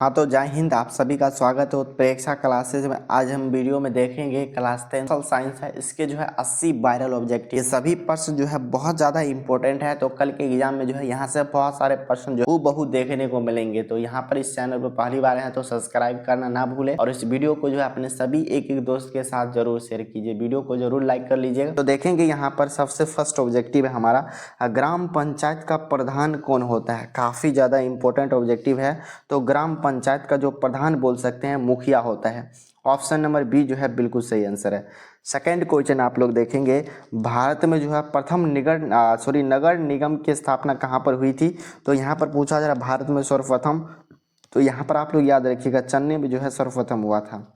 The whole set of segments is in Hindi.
हाँ तो जय हिंद, आप सभी का स्वागत है उत्प्रेक्षा क्लासेज में। आज हम वीडियो में देखेंगे क्लास 10 सोशल साइंस है, इसके जो है 80 वायरल ऑब्जेक्टिव। ये सभी प्रश्न जो है बहुत ज़्यादा इंपॉर्टेंट है, तो कल के एग्जाम में जो है यहाँ से बहुत सारे प्रश्न जो हूबहू देखने को मिलेंगे। तो यहाँ पर इस चैनल पर पहली बार है तो सब्सक्राइब करना ना भूले और इस वीडियो को जो है अपने सभी एक एक दोस्त के साथ जरूर शेयर कीजिए। वीडियो को जरूर लाइक कर लीजिएगा। तो देखेंगे यहाँ पर सबसे फर्स्ट ऑब्जेक्टिव है हमारा, ग्राम पंचायत का प्रधान कौन होता है। काफ़ी ज़्यादा इंपॉर्टेंट ऑब्जेक्टिव है। तो ग्राम पंचायत का जो प्रधान बोल सकते हैं मुखिया होता है। ऑप्शन नंबर बी जो है बिल्कुल सही आंसर है। सेकंड क्वेश्चन आप लोग देखेंगे, भारत में जो है प्रथम नगर निगम की स्थापना कहाँ पर हुई थी। तो यहाँ पर पूछा जा रहा है भारत में सर्वप्रथम, तो यहाँ पर आप लोग याद रखिएगा चेन्नई में जो है सर्वप्रथम हुआ था।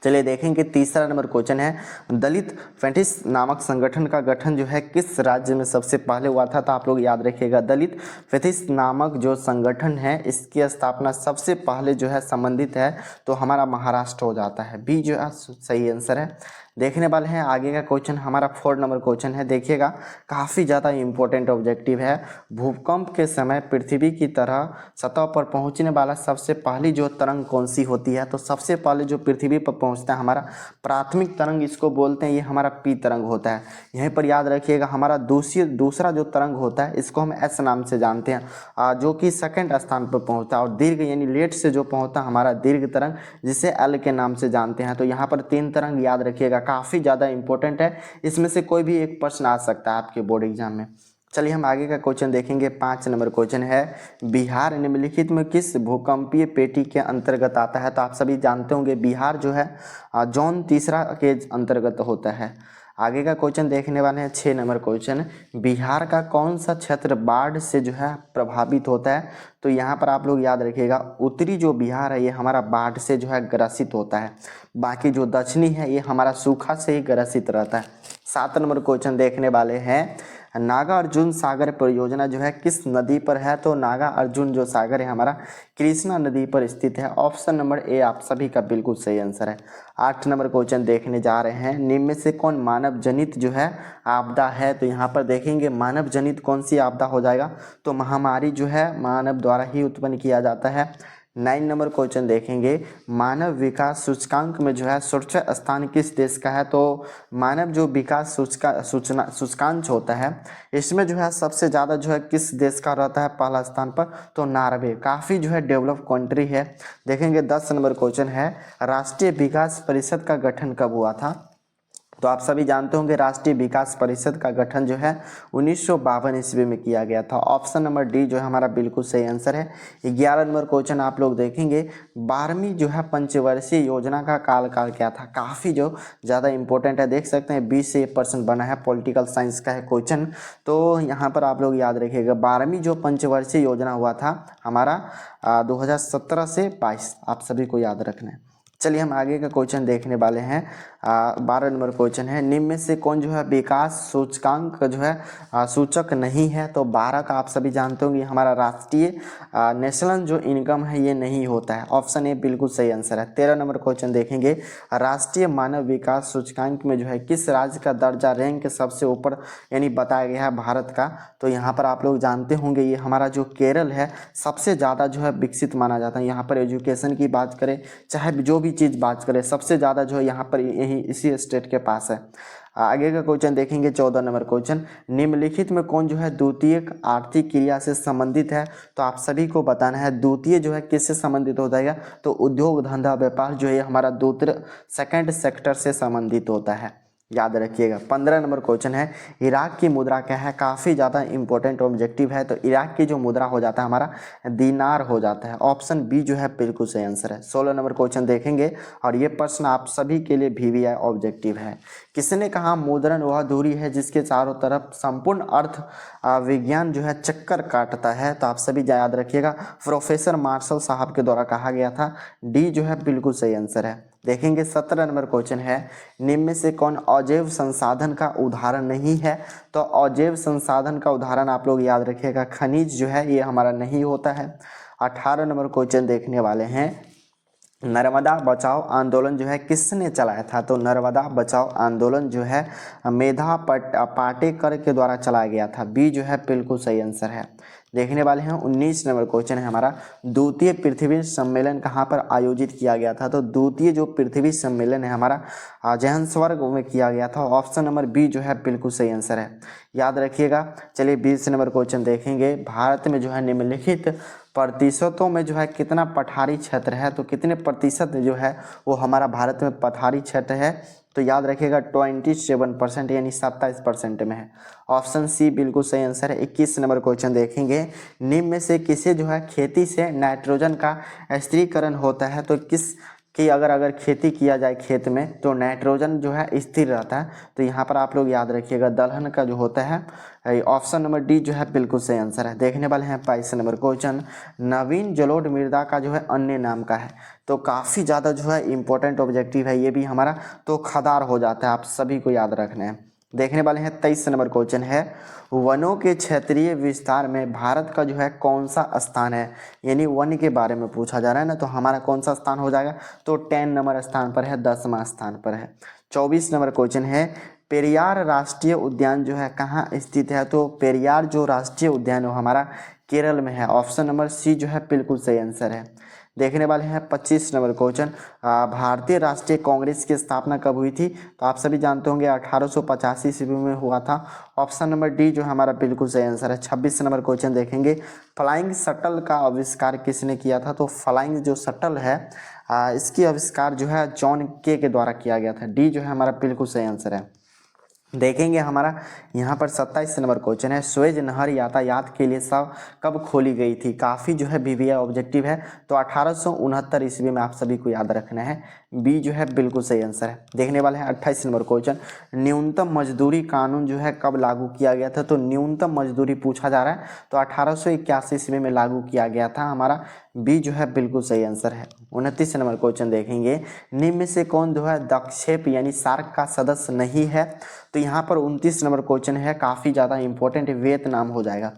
चलिए देखेंगे तीसरा नंबर क्वेश्चन है, दलित फेंटिस नामक संगठन का गठन जो है किस राज्य में सबसे पहले हुआ था। तो आप लोग याद रखिएगा दलित फेंटिस नामक जो संगठन है इसकी स्थापना सबसे पहले जो है संबंधित है तो हमारा महाराष्ट्र हो जाता है। बी जो है सही आंसर है। देखने वाले हैं आगे का क्वेश्चन, हमारा 4 नंबर क्वेश्चन है। देखिएगा काफ़ी ज़्यादा इंपॉर्टेंट ऑब्जेक्टिव है। भूकंप के समय पृथ्वी की तरह सतह पर पहुंचने वाला सबसे पहली जो तरंग कौन सी होती है। तो सबसे पहले जो पृथ्वी पर पहुंचता है हमारा प्राथमिक तरंग इसको बोलते हैं, ये हमारा पी तरंग होता है। यहीं पर याद रखिएगा हमारा दूसरा जो तरंग होता है इसको हम एस नाम से जानते हैं, जो कि सेकंड स्थान पर पहुंचता है। और दीर्घ यानी लेट से जो पहुंचता है हमारा दीर्घ तरंग, जिसे एल के नाम से जानते हैं। तो यहाँ पर 3 तरंग याद रखिएगा, काफ़ी ज़्यादा इंपॉर्टेंट है। इसमें से कोई भी एक प्रश्न आ सकता है आपके बोर्ड एग्जाम में। चलिए हम आगे का क्वेश्चन देखेंगे। 5 नंबर क्वेश्चन है, बिहार निम्नलिखित में किस भूकंपीय पेटी के अंतर्गत आता है। तो आप सभी जानते होंगे बिहार जो है जोन 3 के अंतर्गत होता है। आगे का क्वेश्चन देखने वाले हैं 6 नंबर क्वेश्चन, बिहार का कौन सा क्षेत्र बाढ़ से जो है प्रभावित होता है। तो यहाँ पर आप लोग याद रखिएगा उत्तरी जो बिहार है ये हमारा बाढ़ से जो है ग्रसित होता है, बाकी जो दक्षिणी है ये हमारा सूखा से ही ग्रसित रहता है। 7 नंबर क्वेश्चन देखने वाले हैं, नागा अर्जुन सागर परियोजना जो है किस नदी पर है। तो नागा अर्जुन जो सागर है हमारा कृष्णा नदी पर स्थित है। ऑप्शन नंबर ए आप सभी का बिल्कुल सही आंसर है। 8 नंबर क्वेश्चन देखने जा रहे हैं, निम्न में से कौन मानव जनित जो है आपदा है। तो यहाँ पर देखेंगे मानव जनित कौन सी आपदा हो जाएगा। तो महामारी जो है मानव द्वारा ही उत्पन्न किया जाता है। 9 नंबर क्वेश्चन देखेंगे, मानव विकास सूचकांक में जो है शीर्ष स्थान किस देश का है। तो मानव जो विकास सूचकांक होता है इसमें जो है सबसे ज़्यादा जो है किस देश का रहता है पहला स्थान पर। तो नॉर्वे, काफ़ी जो है डेवलप कंट्री है। देखेंगे 10 नंबर क्वेश्चन है, राष्ट्रीय विकास परिषद का गठन कब हुआ था। तो आप सभी जानते होंगे राष्ट्रीय विकास परिषद का गठन जो है 1952 ईस्वी में किया गया था। ऑप्शन नंबर डी जो है हमारा बिल्कुल सही आंसर है। 11 नंबर क्वेश्चन आप लोग देखेंगे, 12वीं जो है पंचवर्षीय योजना का कार्यकाल क्या था। काफ़ी जो ज़्यादा इंपॉर्टेंट है, देख सकते हैं 20 से 1% बना है, पॉलिटिकल साइंस का है क्वेश्चन। तो यहाँ पर आप लोग याद रखिएगा 12वीं जो पंचवर्षीय योजना हुआ था हमारा 2017 से 22, आप सभी को याद रखना है। चलिए हम आगे का क्वेश्चन देखने वाले हैं। 12 नंबर क्वेश्चन है, निम्न में से कौन जो है विकास सूचकांक जो है सूचक नहीं है। तो 12 का आप सभी जानते होंगे हमारा राष्ट्रीय नेशनल जो इनकम है ये नहीं होता है। ऑप्शन ए बिल्कुल सही आंसर है। 13 नंबर क्वेश्चन देखेंगे, राष्ट्रीय मानव विकास सूचकांक में जो है किस राज्य का दर्जा रैंक सबसे ऊपर यानी बताया गया है भारत का। तो यहाँ पर आप लोग जानते होंगे ये हमारा जो केरल है सबसे ज़्यादा जो है विकसित माना जाता है। यहाँ पर एजुकेशन की बात करें चाहे जो भी चीज़ बात करें सबसे ज़्यादा जो है यहाँ पर यही इसी स्टेट के पास है। आगे का क्वेश्चन देखेंगे 14 नंबर क्वेश्चन, निम्नलिखित में कौन जो है द्वितीयक आर्थिक क्रिया से संबंधित है। तो आप सभी को बताना है द्वितीय जो है किससे संबंधित हो जाएगा। तो उद्योग धंधा व्यापार जो है हमारा दूसरे सेकंड सेक्टर से संबंधित होता है, याद रखिएगा। 15 नंबर क्वेश्चन है, इराक की मुद्रा क्या है। काफ़ी ज़्यादा इंपॉर्टेंट ऑब्जेक्टिव है। तो इराक की जो मुद्रा हो जाता है हमारा दीनार हो जाता है। ऑप्शन बी जो है बिल्कुल सही आंसर है। 16 नंबर क्वेश्चन देखेंगे और ये प्रश्न आप सभी के लिए VVI ऑब्जेक्टिव है। किसने कहा मुद्रण वह दूरी है जिसके चारों तरफ संपूर्ण अर्थ विज्ञान जो है चक्कर काटता है। तो आप सभी याद रखिएगा प्रोफेसर मार्शल साहब के द्वारा कहा गया था। डी जो है बिल्कुल सही आंसर है। देखेंगे 17 नंबर क्वेश्चन है, निम्न में से कौन अजैव संसाधन का उदाहरण नहीं है। तो अजैव संसाधन का उदाहरण आप लोग याद रखिएगा खनिज जो है ये हमारा नहीं होता है। 18 नंबर क्वेश्चन देखने वाले हैं, नर्मदा बचाओ आंदोलन जो है किसने चलाया था? तो नर्मदा बचाओ आंदोलन जो है मेधा पाटेकर के द्वारा चलाया गया था। बी जो है बिल्कुल सही आंसर है। देखने वाले हैं 19 नंबर क्वेश्चन है हमारा, द्वितीय पृथ्वी सम्मेलन कहाँ पर आयोजित किया गया था? तो द्वितीय जो पृथ्वी सम्मेलन है हमारा जोहान्सबर्ग में किया गया था। ऑप्शन नंबर बी जो है बिल्कुल सही आंसर है, याद रखिएगा। चलिए 20 नंबर क्वेश्चन देखेंगे, भारत में जो है निम्नलिखित प्रतिशतों में जो है कितना पठारी क्षेत्र है? तो कितने प्रतिशत जो है वो हमारा भारत में पठारी क्षेत्र है? तो याद रखिएगा 27% यानी 27% में है। ऑप्शन सी बिल्कुल सही आंसर है। 21 नंबर क्वेश्चन देखेंगे, निम्न में से किसे जो है खेती से नाइट्रोजन का स्थिरीकरण होता है? तो किस कि अगर खेती किया जाए खेत में तो नाइट्रोजन जो है स्थिर रहता है। तो यहाँ पर आप लोग याद रखिएगा दलहन का जो होता है। ऑप्शन नंबर डी जो है बिल्कुल सही आंसर है। देखने वाले हैं 22 नंबर क्वेश्चन, नवीन जलोढ़ मृदा का जो है अन्य नाम का है? तो काफ़ी ज़्यादा जो है इंपॉर्टेंट ऑब्जेक्टिव है ये भी हमारा, तो खदार हो जाता है, आप सभी को याद रखना है। देखने वाले हैं 23 नंबर क्वेश्चन है, वनों के क्षेत्रीय विस्तार में भारत का जो है कौन सा स्थान है? यानी वन के बारे में पूछा जा रहा है ना, तो हमारा कौन सा स्थान हो जाएगा? तो 10 नंबर स्थान पर है, 10वां स्थान पर है। 24 नंबर क्वेश्चन है, पेरियार राष्ट्रीय उद्यान जो है कहाँ स्थित है? तो पेरियार जो राष्ट्रीय उद्यान है हमारा केरल में है। ऑप्शन नंबर सी जो है बिल्कुल सही आंसर है। देखने वाले हैं 25 नंबर क्वेश्चन, भारतीय राष्ट्रीय कांग्रेस की स्थापना कब हुई थी? तो आप सभी जानते होंगे 1885 ईस्वी में हुआ था। ऑप्शन नंबर डी जो हमारा बिल्कुल सही आंसर है। 26 नंबर क्वेश्चन देखेंगे, फ्लाइंग शटल का आविष्कार किसने किया था? तो फ्लाइंग जो शटल है इसकी आविष्कार जो है जॉन के द्वारा किया गया था। डी जो है हमारा बिल्कुल सही आंसर है। देखेंगे हमारा यहाँ पर 27 नंबर क्वेश्चन है, स्वेज नहर यातायात के लिए सब कब खोली गई थी? काफ़ी जो है बीवीआई ऑब्जेक्टिव है, तो 1869 ईस्वी में आप सभी को याद रखना है। बी जो है बिल्कुल सही आंसर है। देखने वाले हैं 28 नंबर क्वेश्चन, न्यूनतम मजदूरी कानून जो है कब लागू किया गया था? तो न्यूनतम मजदूरी पूछा जा रहा है, तो 1881 ईस्वी में लागू किया गया था हमारा। बी जो है बिल्कुल सही आंसर है। 29 नंबर क्वेश्चन देखेंगे, निम्न में से कौन जो है दक्षेप यानी सार्क का सदस्य नहीं है? तो यहाँ पर 29 नंबर क्वेश्चन है, काफ़ी ज़्यादा इंपॉर्टेंट, वियतनाम हो जाएगा।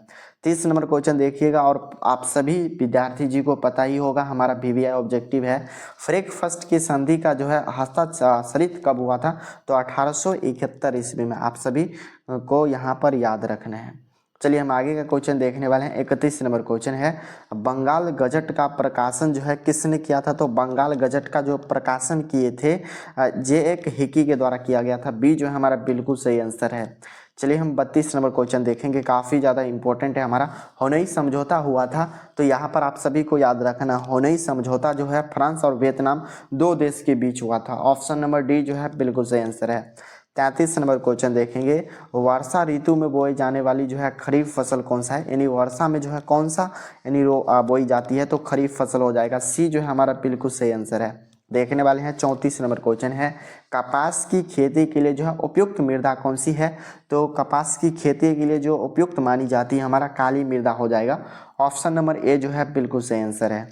30 नंबर क्वेश्चन देखिएगा, और आप सभी विद्यार्थी जी को पता ही होगा हमारा बीवीआई ऑब्जेक्टिव है, ब्रेकफास्ट की संधि का जो है हस्ताक्षरित कब हुआ था? तो 1871 ईस्वी में। आप सभी को यहाँ पर याद रखना है। चलिए हम आगे का क्वेश्चन देखने वाले हैं। 31 नंबर क्वेश्चन है, बंगाल गजट का प्रकाशन जो है किसने किया था? तो बंगाल गजट का जो प्रकाशन किए थे जे हिकी के द्वारा किया गया था। बी जो है हमारा बिल्कुल सही आंसर है। चलिए हम 32 नंबर क्वेश्चन देखेंगे, काफ़ी ज़्यादा इंपॉर्टेंट है हमारा। होनई समझौता हुआ था, तो यहाँ पर आप सभी को याद रखना, होनई समझौता जो है फ्रांस और वियतनाम दो देश के बीच हुआ था। ऑप्शन नंबर डी जो है बिल्कुल सही आंसर है। 33 नंबर क्वेश्चन देखेंगे, वर्षा ऋतु में बोई जाने वाली जो है खरीफ फसल कौन सा है? यानी वर्षा में जो है कौन सा यानी बोई जाती है? तो खरीफ फसल हो जाएगा। सी जो है हमारा बिल्कुल सही आंसर है। देखने वाले हैं 34 नंबर क्वेश्चन है, कपास की खेती के लिए जो है उपयुक्त मृदा कौन सी है? तो कपास की खेती के लिए जो उपयुक्त मानी जाती है हमारा काली मृदा हो जाएगा। ऑप्शन नंबर ए जो है बिल्कुल सही आंसर है।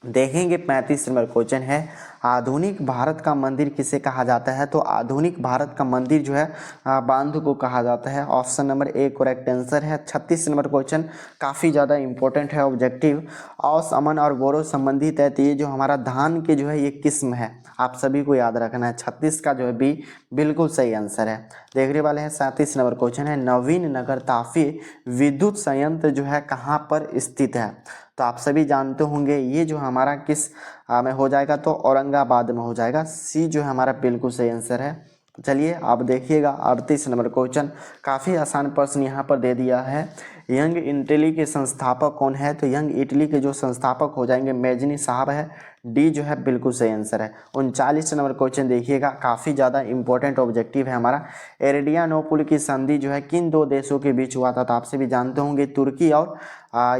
देखेंगे 35 नंबर क्वेश्चन है, आधुनिक भारत का मंदिर किसे कहा जाता है? तो आधुनिक भारत का मंदिर जो है बांध को कहा जाता है। Option number A correct answer है। 36 नंबर क्वेश्चन काफ़ी ज़्यादा इंपॉर्टेंट है ऑब्जेक्टिव, औस अमन और गौरव संबंधित है, तो ये जो हमारा धान के जो है ये किस्म है, आप सभी को याद रखना है। 36 का जो है बी बिल्कुल सही आंसर है। देखने वाले हैं 37 नंबर क्वेश्चन है, नवीन नगर तापी विद्युत संयंत्र जो है कहाँ पर स्थित है? तो आप सभी जानते होंगे ये जो हमारा किस में हो जाएगा? तो औरंगाबाद में हो जाएगा। सी जो है हमारा बिल्कुल सही आंसर है। चलिए आप देखिएगा 38 नंबर क्वेश्चन, काफ़ी आसान प्रश्न यहाँ पर दे दिया है, यंग इटली के संस्थापक कौन है? तो यंग इटली के जो संस्थापक हो जाएंगे मैजनी साहब है। डी जो है बिल्कुल सही आंसर है। 39 नंबर क्वेश्चन देखिएगा, काफ़ी ज़्यादा इंपॉर्टेंट ऑब्जेक्टिव है हमारा, एरेडियानोपुल की संधि जो है किन दो देशों के बीच हुआ था? तो आपसे भी जानते होंगे तुर्की और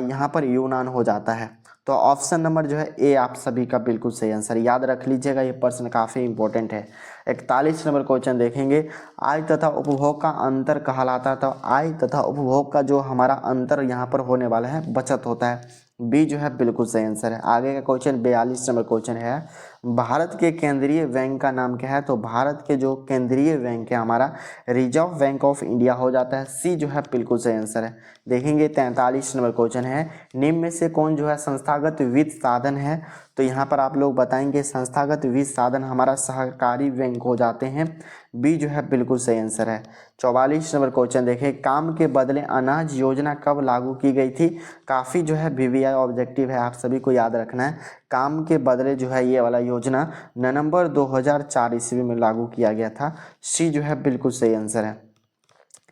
यहाँ पर यूनान हो जाता है। तो ऑप्शन नंबर जो है ए आप सभी का बिल्कुल सही आंसर, याद रख लीजिएगा, ये प्रश्न काफ़ी इंपॉर्टेंट है। 41 नंबर क्वेश्चन देखेंगे, आय तथा उपभोग का अंतर कहलाता था। आय तथा उपभोग का जो हमारा अंतर यहाँ पर होने वाला है बचत होता है। बी जो है बिल्कुल सही आंसर है। आगे का क्वेश्चन 42 नंबर क्वेश्चन है, भारत के केंद्रीय बैंक का नाम क्या है? तो भारत के जो केंद्रीय बैंक है हमारा रिजर्व बैंक ऑफ इंडिया हो जाता है। सी जो है बिल्कुल सही आंसर है। देखेंगे 43 नंबर क्वेश्चन है, निम्न में से कौन जो है संस्थागत वित्त साधन है? तो यहाँ पर आप लोग बताएंगे संस्थागत वित्त साधन हमारा सहकारी बैंक हो जाते हैं। बी जो है बिल्कुल सही आंसर है। 44 नंबर क्वेश्चन देखें, काम के बदले अनाज योजना कब लागू की गई थी? काफ़ी जो है वीवीआई ऑब्जेक्टिव है, आप सभी को याद रखना है। काम के बदले जो है ये वाला योजना नवंबर 2004 ईस्वी में लागू किया गया था। सी जो है बिल्कुल सही आंसर है।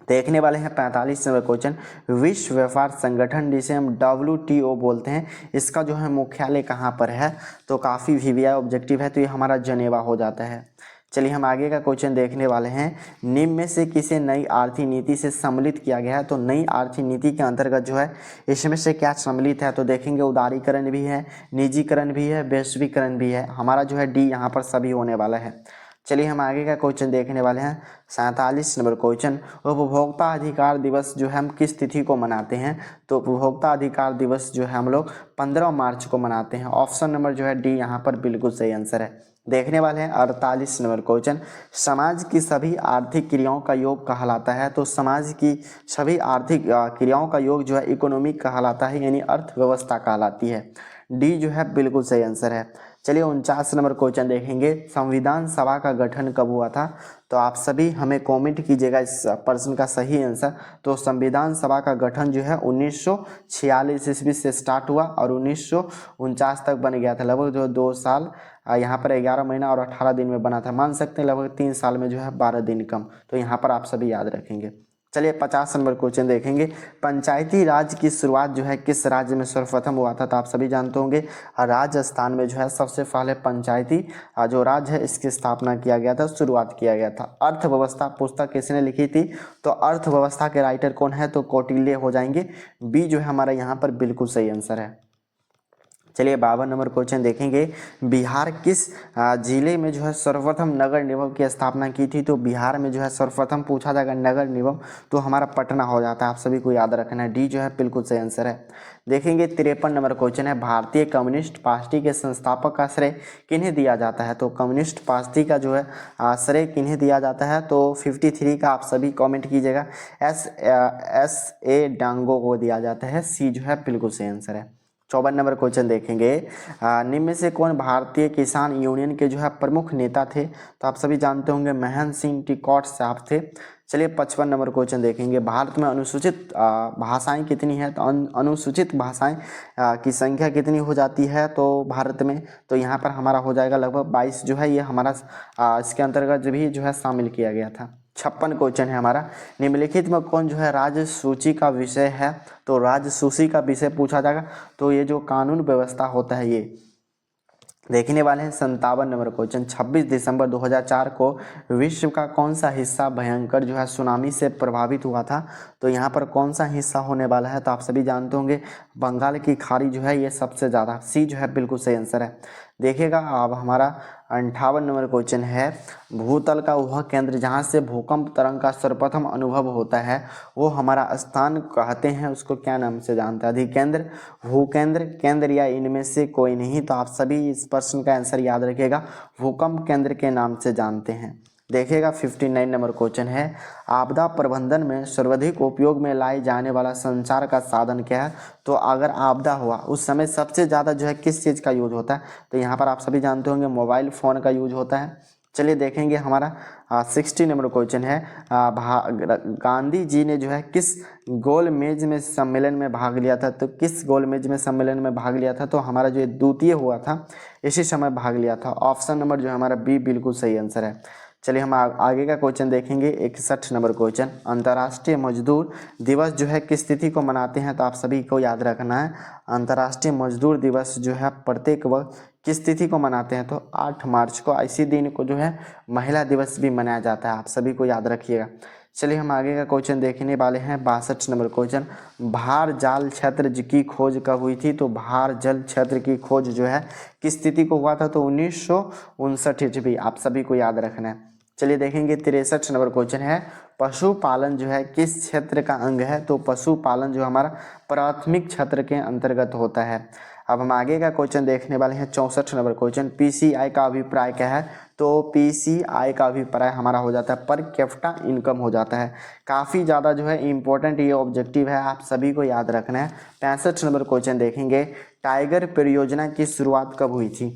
देखने वाले हैं 45 नंबर क्वेश्चन, विश्व व्यापार संगठन जिसे हम WTO बोलते हैं, इसका जो है मुख्यालय कहाँ पर है? तो काफ़ी वीवीआई ऑब्जेक्टिव है, तो ये हमारा जनेवा हो जाता है। चलिए हम आगे का क्वेश्चन देखने वाले हैं, निम्न में से किसे नई आर्थिक नीति से सम्मिलित किया गया है? तो नई आर्थिक नीति के अंतर्गत जो है इसमें से क्या सम्मिलित है? तो देखेंगे उदारीकरण भी है, निजीकरण भी है, वैश्वीकरण भी है। हमारा जो है डी यहाँ पर सभी होने वाला है। चलिए हम आगे का क्वेश्चन देखने वाले हैं 47 नंबर क्वेश्चन, उपभोक्ता अधिकार दिवस जो है हम किस तिथि को मनाते हैं? तो उपभोक्ता अधिकार दिवस जो है हम लोग 15 मार्च को मनाते हैं। ऑप्शन नंबर जो है डी यहाँ पर बिल्कुल सही आंसर है। देखने वाले हैं 48 नंबर क्वेश्चन, समाज की सभी आर्थिक क्रियाओं का योग कहलाता है? तो समाज की सभी आर्थिक क्रियाओं का योग जो है इकोनॉमिक कहलाता है, यानी अर्थव्यवस्था कहलाती है। डी जो है बिल्कुल सही आंसर है। चलिए 49 नंबर क्वेश्चन देखेंगे, संविधान सभा का गठन कब हुआ था? तो आप सभी हमें कमेंट कीजिएगा इस प्रश्न का सही आंसर। तो संविधान सभा का गठन जो है 1946 ईस्वी से स्टार्ट हुआ और 1949 तक बन गया था। लगभग जो 2 साल, यहाँ पर 11 महीना और 18 दिन में बना था। मान सकते हैं लगभग 3 साल में जो है 12 दिन कम। तो यहाँ पर आप सभी याद रखेंगे। चलिए 50 नंबर क्वेश्चन देखेंगे, पंचायती राज की शुरुआत जो है किस राज्य में सर्वप्रथम हुआ था? तो आप सभी जानते होंगे राजस्थान में जो है सबसे पहले पंचायती जो राज है इसकी स्थापना किया गया था, शुरुआत किया गया था। अर्थव्यवस्था पुस्तक किसने लिखी थी? तो अर्थव्यवस्था के राइटर कौन है? तो कौटिल्य हो जाएंगे। बी जो है हमारा यहाँ पर बिल्कुल सही आंसर है। चलिए 52 नंबर क्वेश्चन देखेंगे, बिहार किस जिले में जो है सर्वप्रथम नगर निगम की स्थापना की थी? तो बिहार में जो है सर्वप्रथम पूछा जाएगा नगर निगम तो हमारा पटना हो जाता है। आप सभी को याद रखना है। डी जो है बिल्कुल सही आंसर है। देखेंगे 53 नंबर क्वेश्चन है, भारतीय कम्युनिस्ट पार्टी के संस्थापक का श्रेय किन्हें दिया जाता है? तो कम्युनिस्ट पार्टी का जो है श्रेय किन्हें दिया जाता है? तो 53 का आप सभी कमेंट कीजिएगा, S.A. डांगो को दिया जाता है। सी जो है बिल्कुल सही आंसर है। 54 नंबर क्वेश्चन देखेंगे, निम्न में से कौन भारतीय किसान यूनियन के जो है प्रमुख नेता थे? तो आप सभी जानते होंगे महेंद्र सिंह टिकैत साहब थे। चलिए 55 नंबर क्वेश्चन देखेंगे, भारत में अनुसूचित भाषाएं कितनी है? तो अनुसूचित भाषाएं की संख्या कितनी हो जाती है तो भारत में? तो यहाँ पर हमारा हो जाएगा लगभग 22 जो है, ये हमारा इसके अंतर्गत भी जो है शामिल किया गया था। 56 क्वेश्चन है हमारा, निम्नलिखित में कौन जो है राज्य सूची का विषय है? तो राज्य सूची का विषय पूछा जाएगा तो ये जो कानून व्यवस्था होता है ये देखने वाले हैं। 57 नंबर क्वेश्चन, 26 दिसंबर 2004 को विश्व का कौन सा हिस्सा भयंकर जो है सुनामी से प्रभावित हुआ था? तो यहाँ पर कौन सा हिस्सा होने वाला है? तो आप सभी जानते होंगे बंगाल की खाड़ी जो है ये सबसे ज़्यादा। सी जो है बिल्कुल सही आंसर है। देखिएगा अब हमारा 58 नंबर क्वेश्चन है, भूतल का वह केंद्र जहाँ से भूकंप तरंग का सर्वप्रथम अनुभव होता है वो हमारा स्थान कहते हैं, उसको क्या नाम से जानते हैं? अधिकेंद्र, भूकेंद्र, केंद्र या इनमें से कोई नहीं? तो आप सभी इस प्रश्न का आंसर याद रखिएगा, भूकंप केंद्र के नाम से जानते हैं। देखिएगा 59 नंबर क्वेश्चन है, आपदा प्रबंधन में सर्वाधिक उपयोग में लाए जाने वाला संचार का साधन क्या है? तो अगर आपदा हुआ उस समय सबसे ज़्यादा जो है किस चीज़ का यूज होता है? तो यहाँ पर आप सभी जानते होंगे मोबाइल फ़ोन का यूज होता है। चलिए देखेंगे हमारा 60 नंबर क्वेश्चन है, गांधी जी ने जो है किस गोलमेज में सम्मेलन में भाग लिया था? तो किस गोलमेज में सम्मेलन में भाग लिया था? तो हमारा जो द्वितीय हुआ था इसी समय भाग लिया था। ऑप्शन नंबर जो है हमारा बी बिल्कुल सही आंसर है। चलिए हम आगे का क्वेश्चन देखेंगे 61 नंबर क्वेश्चन, अंतर्राष्ट्रीय मजदूर दिवस जो है किस तिथि को मनाते हैं? तो आप सभी को याद रखना है, अंतर्राष्ट्रीय मजदूर दिवस जो है प्रत्येक वर्ष किस तिथि को मनाते हैं? तो 8 मार्च को। इसी दिन को जो है महिला दिवस भी मनाया जाता है, आप सभी को याद रखिएगा। चलिए हम आगे का क्वेश्चन देखने वाले हैं 62 नंबर क्वेश्चन, भार जाल क्षेत्र की खोज कब हुई थी? तो भार जल क्षेत्र की खोज जो है किस तिथि को हुआ था? तो 1959 ईस्वी, आप सभी को याद रखना है। चलिए देखेंगे 63 नंबर क्वेश्चन है, पशुपालन जो है किस क्षेत्र का अंग है? तो पशुपालन जो हमारा प्राथमिक क्षेत्र के अंतर्गत होता है। अब हम आगे का क्वेश्चन देखने वाले हैं 64 नंबर क्वेश्चन। पीसीआई का अभिप्राय क्या है? तो पीसीआई का अभिप्राय हमारा हो जाता है पर कैपिटा इनकम हो जाता है। काफ़ी ज़्यादा जो है इंपॉर्टेंट ये ऑब्जेक्टिव है, आप सभी को याद रखना है। 65 नंबर क्वेश्चन देखेंगे, टाइगर परियोजना की शुरुआत कब हुई थी?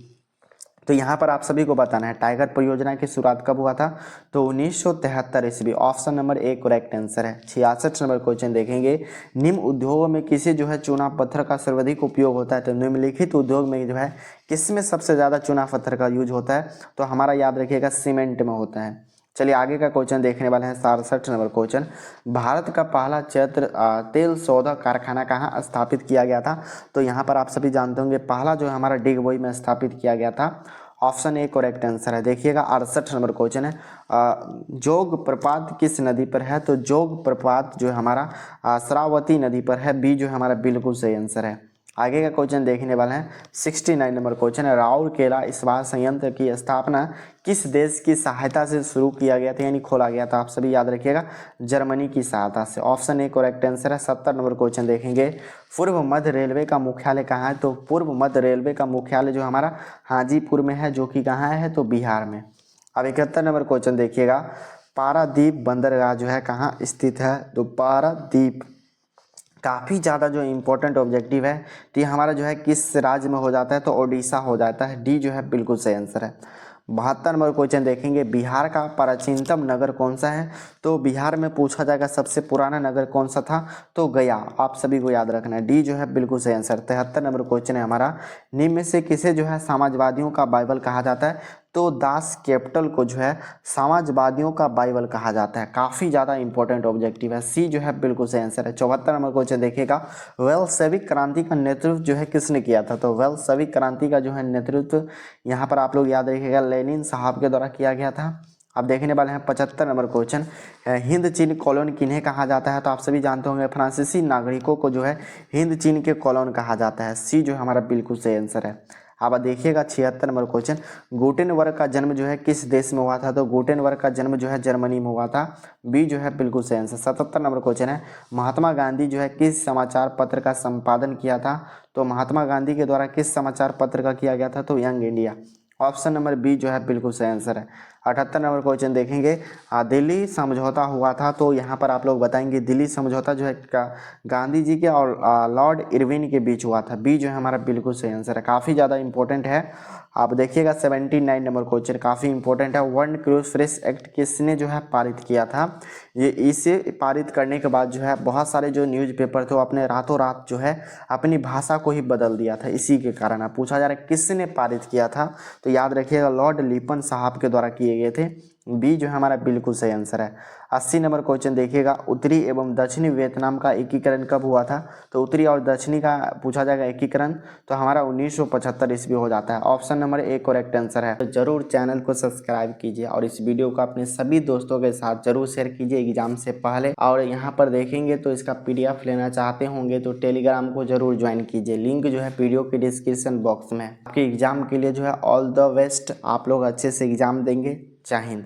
तो यहाँ पर आप सभी को बताना है टाइगर परियोजना की शुरुआत कब हुआ था? तो 1973 ईस्वी। Option number A correct answer है। 66 नंबर क्वेश्चन देखेंगे, निम्न उद्योगों में किसी जो है चूना पत्थर का सर्वाधिक उपयोग होता है? तो निम्नलिखित उद्योग में जो है किसमें सबसे ज़्यादा चूना पत्थर का यूज होता है? तो हमारा याद रखिएगा सीमेंट में होता है। चलिए आगे का क्वेश्चन देखने वाले हैं 67 नंबर क्वेश्चन। भारत का पहला तेल शोधक कारखाना कहाँ स्थापित किया गया था? तो यहाँ पर आप सभी जानते होंगे पहला जो हमारा डिगबोई में स्थापित किया गया था। ऑप्शन ए करेक्ट आंसर है। देखिएगा 68 नंबर क्वेश्चन है, जोग प्रपात किस नदी पर है? तो जोग प्रपात जो हमारा श्रावती नदी पर है। बी जो हमारा बिल्कुल सही आंसर है। आगे का क्वेश्चन देखने वाले हैं 69 नंबर क्वेश्चन है, राउरकेला इस्पात संयंत्र की स्थापना किस देश की सहायता से शुरू किया गया था, यानी खोला गया था? आप सभी याद रखिएगा जर्मनी की सहायता से। ऑप्शन ए करेक्ट आंसर है। 70 नंबर क्वेश्चन देखेंगे, पूर्व मध्य रेलवे का मुख्यालय कहाँ है? तो पूर्व मध्य रेलवे का मुख्यालय जो हमारा हाजीपुर में है, जो कि कहाँ है? तो बिहार में। अब 71 नंबर क्वेश्चन देखिएगा, पारादीप बंदरगाह जो है कहाँ स्थित है? तो पारादीप काफ़ी ज़्यादा जो इम्पोर्टेंट ऑब्जेक्टिव है, तो ये हमारा जो है किस राज्य में हो जाता है? तो ओडिशा हो जाता है। डी जो है बिल्कुल सही आंसर है। 72 नंबर क्वेश्चन देखेंगे, बिहार का प्राचीनतम नगर कौन सा है? तो बिहार में पूछा जाएगा सबसे पुराना नगर कौन सा था? तो गया। आप सभी को याद रखना है। डी जो है बिल्कुल सही आंसर। 73 नंबर क्वेश्चन है हमारा, निम्न में से किसे जो है समाजवादियों का बाइबल कहा जाता है? तो दास कैपिटल को जो है समाजवादियों का बाइबल कहा जाता है। काफ़ी ज़्यादा इंपॉर्टेंट ऑब्जेक्टिव है। सी जो है बिल्कुल सही आंसर है। 74 नंबर क्वेश्चन देखिएगा, वेल्शेविक क्रांति का नेतृत्व जो है किसने किया था? तो वेल्शेविक क्रांति का जो है नेतृत्व यहाँ पर आप लोग याद रखिएगा लेनिन साहब के द्वारा किया गया था। अब देखने वाले हैं 75 नंबर क्वेश्चन, हिंद चीन कॉलोन किन्हें कहा जाता है? तो आप सभी जानते होंगे फ्रांसीसी नागरिकों को जो है हिंद चीन के कॉलोन कहा जाता है। सी जो हमारा बिल्कुल सही आंसर है। अब देखिएगा 76 नंबर क्वेश्चन, गुटेनबर्ग का जन्म जो है किस देश में हुआ था? तो गुटेनबर्ग का जन्म जो है जर्मनी में हुआ था। बी जो है बिल्कुल सही आंसर। 77 नंबर क्वेश्चन है, महात्मा गांधी जो है किस समाचार पत्र का संपादन किया था? तो महात्मा गांधी के द्वारा किस समाचार पत्र का किया गया था? तो Young India. Option number B जो है बिल्कुल सही आंसर है। 78 नंबर क्वेश्चन देखेंगे, दिल्ली समझौता हुआ था। तो यहाँ पर आप लोग बताएंगे दिल्ली समझौता जो है गांधी जी के और लॉर्ड इरविन के बीच हुआ था। बी जो है हमारा बिल्कुल सही आंसर है। काफ़ी ज़्यादा इंपॉर्टेंट है। आप देखिएगा 79 नंबर क्वेश्चन काफ़ी इंपॉर्टेंट है, वर्ल्ड क्रूज फ्रेश एक्ट किसने जो है पारित किया था? ये इसे पारित करने के बाद जो है बहुत सारे जो न्यूज़पेपर थे वो अपने रातों रात जो है अपनी भाषा को ही बदल दिया था। इसी के कारण अब पूछा जा रहा है किसने पारित किया था? तो याद रखिएगा लॉर्ड लिपन साहब के द्वारा किए गए थे। बी जो हमारा बिल्कुल सही आंसर है। 80 नंबर क्वेश्चन देखिएगा, उत्तरी एवं दक्षिणी वियतनाम का एकीकरण कब हुआ था? तो उत्तरी और दक्षिणी का पूछा जाएगा एकीकरण, तो हमारा 1975 ईस्वी हो जाता है। Option number A correct answer है। तो जरूर चैनल को सब्सक्राइब कीजिए और इस वीडियो को अपने सभी दोस्तों के साथ जरूर शेयर कीजिए एग्जाम से पहले। और यहाँ पर देखेंगे तो इसका PDF लेना चाहते होंगे तो टेलीग्राम को जरूर ज्वाइन कीजिए, लिंक जो है वीडियो के डिस्क्रिप्शन बॉक्स में। आपके एग्जाम के लिए जो है ऑल द बेस्ट, आप लोग अच्छे से एग्जाम देंगे। जय हिंद।